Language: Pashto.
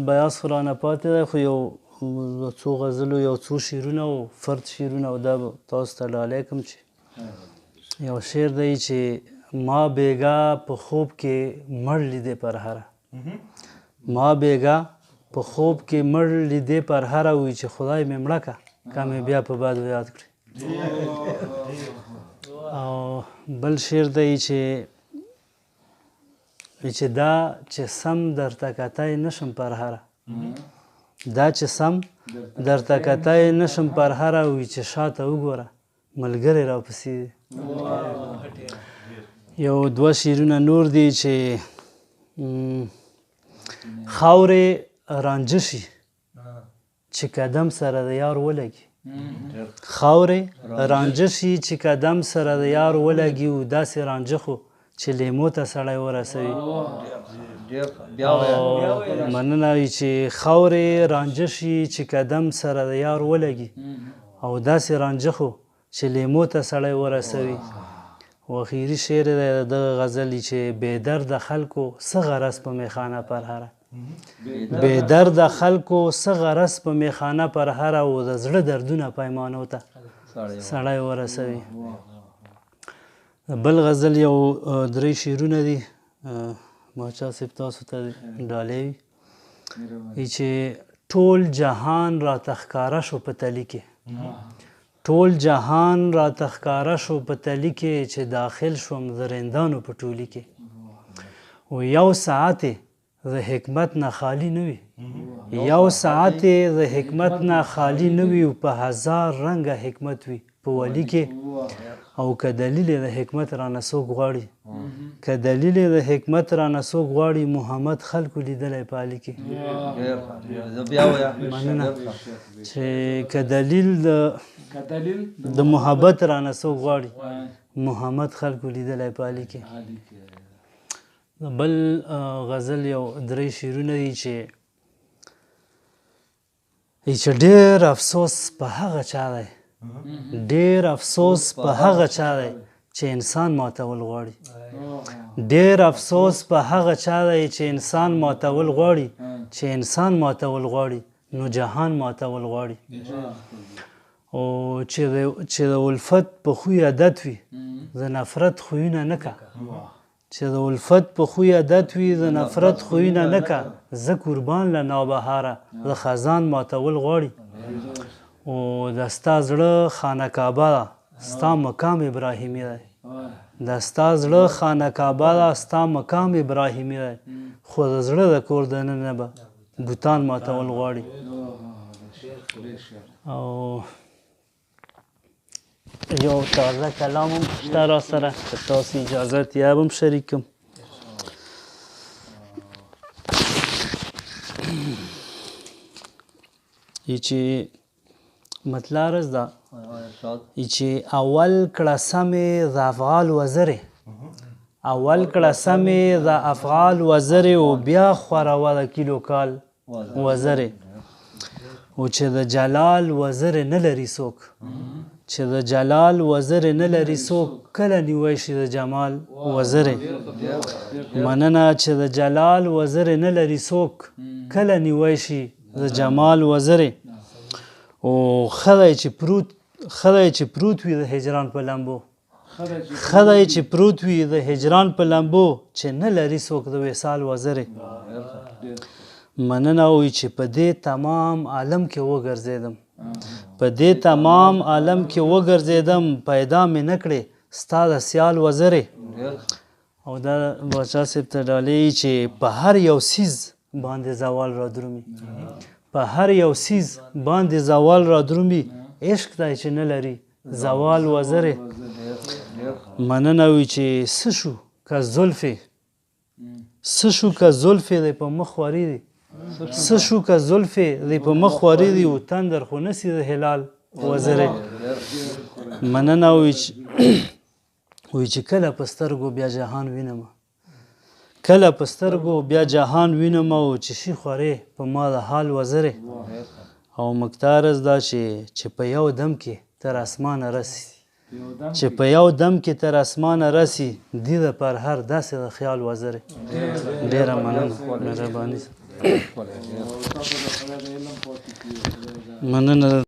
بیاس خو رانه پاتې دی خو یو څو غزلو یو څو شعرونه او فرد شعرونه او دا به تاسو ته ډالۍ کړم چې یو شعر دی چې ما بیګا په خوب کې مړ لیدې پرهره ما بیګا په خوب کې مړ لیدې پرهره وي چې خدای مې مړه که که مې بیا په بد یاد کړي او بل شعر دی چې دا چې سم درته کتی نشم پرهره دا چې سم درته کتی نشم پرهره وي چې شاته وګوره ملګری راپسې دی یو دوه شعرونه نور دي چې خاورې رانجه شي چې قدم سره د یار ولګي خاورې رانجه شي چې قدم سره د یار ولګي او داسې رانجه خو چې لیمو ته سړی ورسوي مننه وي چې خاورې رانجه شي چې قدم سره د یار ولګي او داسې رانجه خو چې لیمو ته سړی ورسوي و اخیري شعر دی د دغه غزلي چې بېدرده خلکو څه غرض په میخانه پرهره بېدرده خلکو څه غرض په میخانه پرهره او د زړه دردونه پیمانو ته سړی ورسوي بل غزل یو درې شعرونه دي باچا صاحب تاسو ته ډالۍ وي چې ټول جهان راته ښکاره شو په تلي کې ټول جهان راته ښکاره شو په تلي کې چې داخل شوم د رندانو په ټولي کې و یو ساعت د حکمت نه خالی نه وي یو ساعت د حکمت نه خالی نه وي او په هزار رنګه حکمت وي په ولي کې او که دلیل د حکمت رانه څوک غواړي که دلیل د حکمت رانه څوک غواړي محمد خلکو لیدلی په علي کې مننه چې که دلیل د محبت رانه څوک غواړي محمد خلکو لیدلی په علي کې بل غزل یو درې شعرونه دي چې ډېر افسوس په هغه چا دی ډېر افسوس په هغه چا دی چې انسان ماتول غواړي ډېر افسوس په هغه چا دی چې انسان ماتول غواړي چې انسان ماتول غواړي نو جهان ماتول غواړي او چې د الفت په خوی عادت وي د نفرت خویونه نه که چې د الفت په خوی عادت وي د نفرت خویونه نه که زه قربان له نابهاره د خزان ماتول غواړي او د ستا زړه خانه کعبه ده ستا مقام ابراهیمي دی د ستا زړه خانه کعبه ده ستا مقام ابراهیمي دی خو د زړه د کور دننه به بوتان ماتول غواړي او یو تازه کلام هم شته را سره که تاسو اجازت یې هم شریک کړم چې مطلع عرض ده چې اول کړه سمې د افعال وزرې اول کړه سمې د افعال وزرې او بیا خوروه د کیلو کال وزرې او چې د جلال وزرې نه لري څوک چې د جلال وزرې نه لري څوک کله نیوی شي د جمال وزرې مننه چې د جلال وزرې نه لري څوک کله نیوی شي د جمال وزرې او خدای چې پروت وي د هجران په لمبو خدای چې پروت وي د هجران په لمبو چې نه لري څوک د وصال وزرې مننه وي چې په دې تمام عالم کې وګرځېدم په دې تمام عالم کې وګرځېدم پیدا مې نه کړې ستا د سیال وزرې او دا باچا صاحب ته ډالۍ چې په هر یو څیز باندې زوال را درومي په هر یو څیز باندې زوال را درومي عشق دی چې نه لري زوال وزرې مننه وي چې څه شو که زلفې دی په مخ واري دي څه شو که زلفې دی په مخ واري دي او تندر خو نسي د هلال وزرې مننه وي چې کله په سترګو بیا جهان وینم کله په سترګو بیا جهان وینم او چې شي خورې په ما د حال وزرې او مکتارز دا چې په یو دم کې تر اسمانه رسی چې په یو دم کې تر اسمانه رسی دی د پرهر داسې د خیال وزرې ډېره مننه مهرباني مننه